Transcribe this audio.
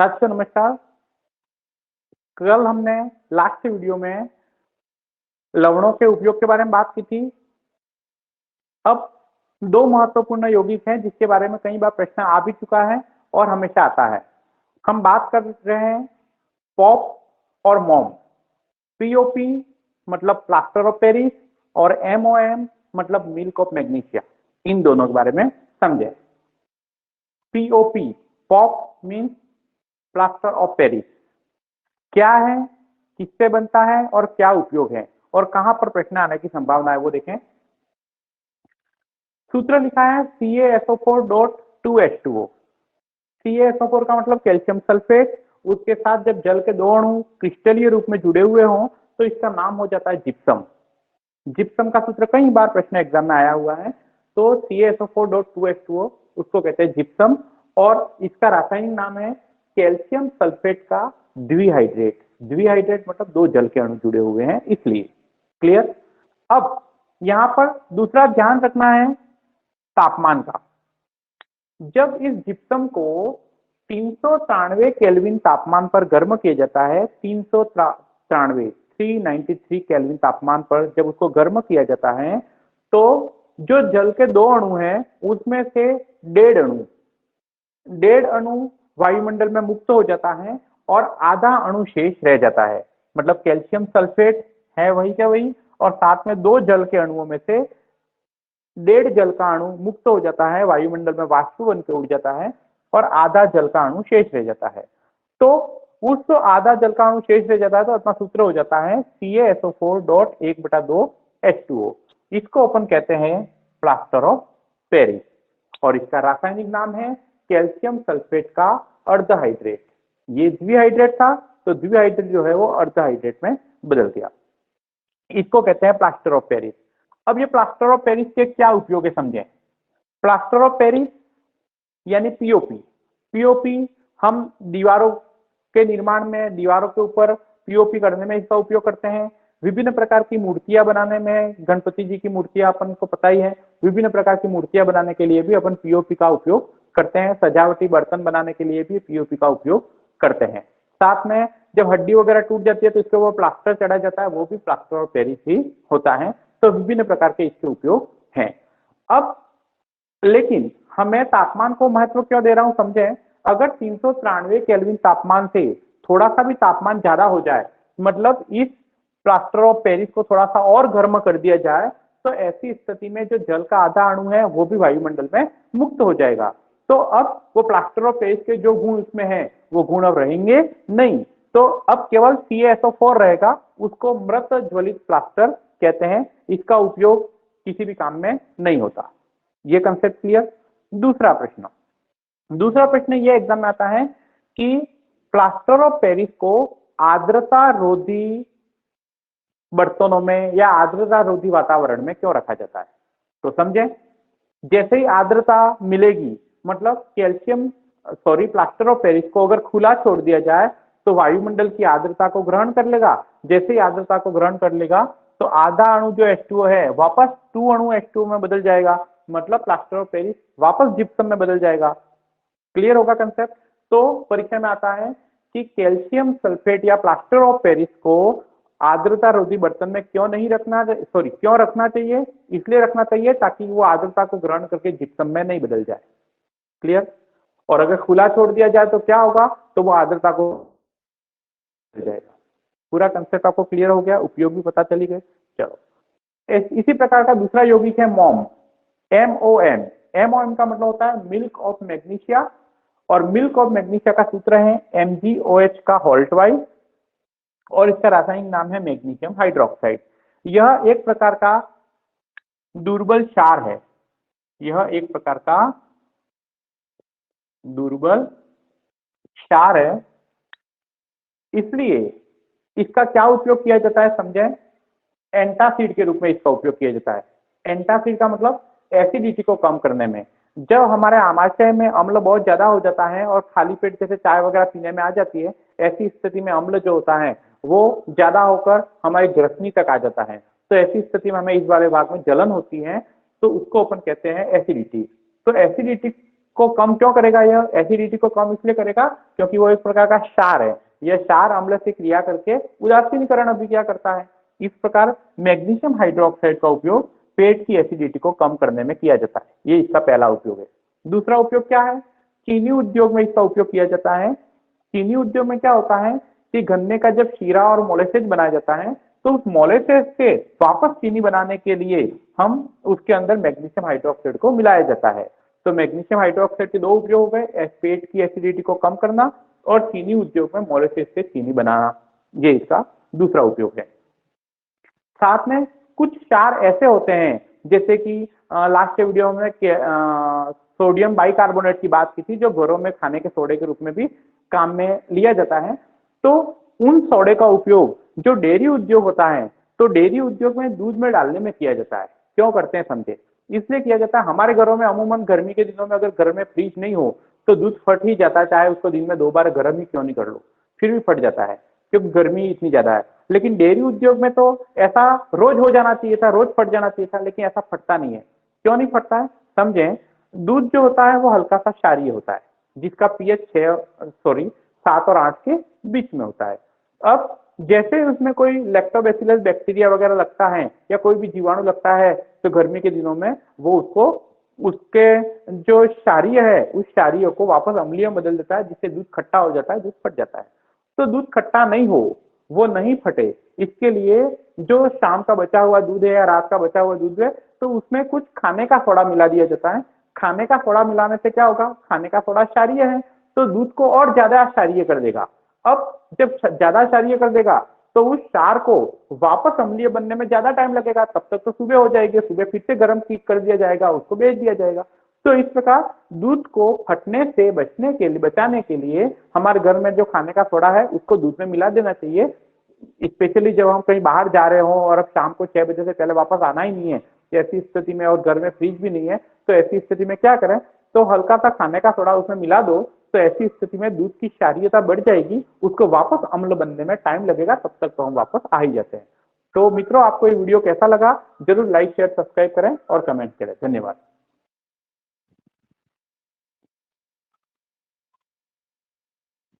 साथियों नमस्कार। कल हमने लास्ट वीडियो में लवणों के उपयोग के बारे में बात की थी। अब दो महत्वपूर्ण यौगिक हैं जिसके बारे में कई बार प्रश्न आ भी चुका है और हमेशा आता है। हम बात कर रहे हैं पॉप और मॉम। पीओपी मतलब प्लास्टर ऑफ पेरिस और एमओएम मतलब मिल्क ऑफ मैग्नीशिया। इन दोनों के बारे में समझे। POP pop means plaster of Paris क्या है, किससे बनता है और क्या उपयोग है और कहां पर प्रश्न आने की संभावना है वो देखें। सूत्र लिखा है CaSO4.2H2O। CaSO4 का मतलब कैल्शियम सल्फेट। उसके साथ जब जल के दो अणु क्रिस्टलीय रूप में जुड़े हुए हों तो इसका नाम हो जाता है जिप्सम। जिप्सम का सूत्र कई बार प्रश्न एग्जाम में आया हुआ है। तो CaSO4.2H2O उसको कहते हैं जिप्सम और इसका रासायनिक नाम है कैल्शियम सल्फेट का द्विहाइड्रेट। द्विहाइड्रेट मतलब दो जल के अणु जुड़े हुए हैं इसलिए। क्लियर। अब यहां पर दूसरा ध्यान रखना है तापमान का। जब इस जिप्सम को 393 केल्विन तापमान पर गर्म किया जाता है, 393 केल्विन तापमान पर जब उसको गर्म किया जाता है तो जो जल के दो अणु हैं उसमें से 1.5 अणु वायुमंडल में मुक्त हो जाता है और आधा अणु शेष रह जाता है। मतलब कैल्शियम सल्फेट है वही क्या वही, और साथ में दो जल के अणुओं में से 1.5 जल का अणु मुक्त हो जाता है, वायुमंडल में वाष्प बन के उड़ जाता है और आधा जल का अणु शेष रह जाता है। तो उस आधा जल का अणु शेष रह जाता है तो अपना सूत्र हो जाता है CaSO4.1/2H2O। इसको अपन कहते हैं प्लास्टर ऑफ पेरिस और इसका रासायनिक नाम है कैल्शियम सल्फेट का अर्धहाइड्रेट। ये द्विहाइड्रेट था तो द्विहाइड्रेट जो है वो अर्धहाइड्रेट में बदल गया। इसको कहते हैं प्लास्टर ऑफ पेरिस। अब ये प्लास्टर ऑफ पेरिस के क्या उपयोग है समझें। प्लास्टर ऑफ पेरिस यानी पीओपी। पीओपी हम दीवारों के निर्माण में, दीवारों के ऊपर पीओपी करने में इसका उपयोग करते हैं। विभिन्न प्रकार की मूर्तियां बनाने में, गणपति जी की मूर्तियां अपन को पता ही है, विभिन्न प्रकार की मूर्तियां बनाने के लिए भी अपन पीओपी का उपयोग करते हैं। सजावटी बर्तन बनाने के लिए भी पीओपी का उपयोग करते हैं। साथ में जब हड्डी वगैरह टूट जाती है तो इसके ऊपर प्लास्टर चढ़ा जाता है, वो भी प्लास्टर ऑफ पेरिस ही होता है। तो विभिन्न प्रकार के इसके उपयोग हैं। अब लेकिन हमें तापमान को महत्व क्यों दे रहा हूं समझें। अगर 393 केल्विन तापमान से थोड़ा सा भी तापमान ज्यादा हो जाए, मतलब इस प्लास्टर ऑफ पेरिस को थोड़ा सा और गर्म कर दिया जाए, तो ऐसी स्थिति में जो जल का आधा अणु है वो भी वायुमंडल में मुक्त हो जाएगा। तो अब वो प्लास्टर ऑफ पेरिस के जो गुण उसमें है वो गुण अब रहेंगे नहीं। तो अब केवल CaSO4 रहेगा। उसको मृत ज्वलित प्लास्टर कहते हैं। इसका उपयोग किसी भी काम में नहीं होता। ये कंसेप्ट क्लियर। दूसरा प्रश्न ये एग्जाम में आता है कि प्लास्टर ऑफ पेरिस को आर्द्रता रोधी बर्तनों में या आर्द्रता रोधी वातावरण में क्यों रखा जाता है। तो समझें, जैसे ही आर्द्रता मिलेगी, मतलब प्लास्टर ऑफ पेरिस को अगर खुला छोड़ दिया जाए तो वायुमंडल की आर्द्रता को ग्रहण कर लेगा। जैसे ही आर्द्रता को ग्रहण कर लेगा तो आधा अणु जो H2O है वापस 2 अणु H2O में बदल जाएगा। मतलब प्लास्टर ऑफ पेरिस वापस जिप्सम में बदल जाएगा। क्लियर होगा कंसेप्ट। तो परीक्षा में आता है कि कैल्शियम सल्फेट या प्लास्टर ऑफ पेरिस को आर्द्रता रोधी बर्तन में क्यों रखना चाहिए। इसलिए रखना चाहिए ताकि वो आर्द्रता को ग्रहण करके जिप्सम में नहीं बदल जाए। क्लियर। और अगर खुला छोड़ दिया जाए तो क्या होगा, तो वो आर्द्रता को जाएगा। पूरा कंसेप्ट आपको क्लियर हो गया, उपयोग भी पता चली गए। चलो, इसी प्रकार का दूसरा यौगिक है मॉम। MOM। MOM का मतलब होता है मिल्क ऑफ मैग्नीशिया और मिल्क ऑफ मैग्नीशिया का सूत्र है MgOH का होल्ट वाइज और इसका रासायनिक नाम है मैग्नीशियम हाइड्रोक्साइड। यह एक प्रकार का दुर्बल क्षार है। यह एक प्रकार का दुर्बल क्षार है, इसलिए इसका क्या उपयोग किया जाता है समझें। एंटासिड के रूप में इसका उपयोग किया जाता है। एंटासिड का मतलब एसिडिटी को कम करने में। जब हमारे आमाशय में अम्ल बहुत ज्यादा हो जाता है और खाली पेट जैसे चाय वगैरह पीने में आ जाती है, ऐसी स्थिति में अम्ल जो होता है वो ज्यादा होकर हमारी ग्रसनी तक आ जाता है। तो ऐसी स्थिति में हमें इस वाले भाग में जलन होती है, तो उसको अपन कहते हैं एसिडिटी। तो एसिडिटी को कम क्यों करेगा? यह एसिडिटी को कम इसलिए करेगा क्योंकि वो एक प्रकार का क्षार है। यह क्षार अम्ल से क्रिया करके उदासीनीकरण अभिक्रिया करता है। इस प्रकार मैग्नीशियम हाइड्रोक्साइड का उपयोग पेट की एसिडिटी को कम करने में किया जाता है। ये इसका पहला उपयोग है। दूसरा उपयोग क्या है? चीनी उद्योग में इसका उपयोग किया जाता है। चीनी उद्योग में क्या होता है कि गन्ने का जब शीरा और मोलेसेस बनाया जाता है तो उस मोलेसेस से वापस चीनी बनाने के लिए हम उसके अंदर मैग्नीशियम हाइड्रोक्साइड को मिलाया जाता है। तो मैग्नीशियम हाइड्रोक्साइड के दो उपयोग हो गए, पेट की एसिडिटी को कम करना और चीनी उद्योग में मोलेसेस से चीनी बनाना। ये इसका दूसरा उपयोग है। साथ में कुछ क्षार ऐसे होते हैं जैसे कि लास्ट वीडियो में सोडियम बाइकार्बोनेट की बात की थी, जो घरों में खाने के सोडे के रूप में भी काम में लिया जाता है। तो उन सोडे का उपयोग जो डेयरी उद्योग होता है, तो डेयरी उद्योग में दूध में डालने में किया जाता है। क्यों करते हैं समझे? इसलिए किया जाता है, हमारे घरों में अमूमन गर्मी के दिनों में अगर घर में फ्रिज नहीं हो तो दूध फट ही जाता है, चाहे उसको दिन में 2 बार गर्म ही क्यों नहीं कर लो, फिर भी फट जाता है क्योंकि गर्मी इतनी ज्यादा है। लेकिन डेयरी उद्योग में तो ऐसा रोज हो जाना चाहिए था, रोज फट जाना चाहिए था, लेकिन ऐसा फटता नहीं है। क्यों नहीं फटता है समझें। दूध जो होता है वो हल्का सा क्षारीय होता है, जिसका पीएच 7 और 8 के बीच में होता है। अब जैसे उसमें कोई लैक्टोबैसिलस बैक्टीरिया वगैरह लगता है या कोई भी जीवाणु लगता है तो गर्मी के दिनों में वो उसको उसके जो क्षारीय है उस क्षारीय को वापस अम्लीय में बदल देता है, जिससे दूध खट्टा हो जाता है, दूध फट जाता है। तो दूध खट्टा नहीं हो, वो नहीं फटे, इसके लिए जो शाम का बचा हुआ दूध है या रात का बचा हुआ दूध है तो उसमें कुछ खाने का सोडा मिला दिया जाता है। खाने का सोडा मिलाने से क्या होगा? खाने का सोडा क्षारीय है तो दूध को और ज्यादा क्षारीय कर देगा। अब जब ज्यादा क्षारीय कर देगा तो उस क्षार को वापस अम्लीय बनने में ज्यादा टाइम लगेगा। तब तक तो सुबह हो जाएगी, सुबह फिर से गर्म कर दिया जाएगा, उसको बेच दिया जाएगा। तो इस प्रकार दूध को फटने से बचाने के लिए हमारे घर में जो खाने का सोडा है उसको दूध में मिला देना चाहिए। स्पेशली जब हम कहीं बाहर जा रहे हो और अब शाम को 6 बजे से पहले वापस आना ही नहीं है, ऐसी स्थिति में, और घर में फ्रिज भी नहीं है, तो ऐसी स्थिति में क्या करें? तो हल्का सा खाने का सोडा उसमें मिला दो। तो ऐसी स्थिति में दूध की क्षारीयता बढ़ जाएगी, उसको वापस अम्ल बनने में टाइम लगेगा, तब तक तो हम वापस आ ही जाते हैं। तो मित्रों, आपको ये वीडियो कैसा लगा? जरूर लाइक शेयर सब्सक्राइब करें और कमेंट करें। धन्यवाद।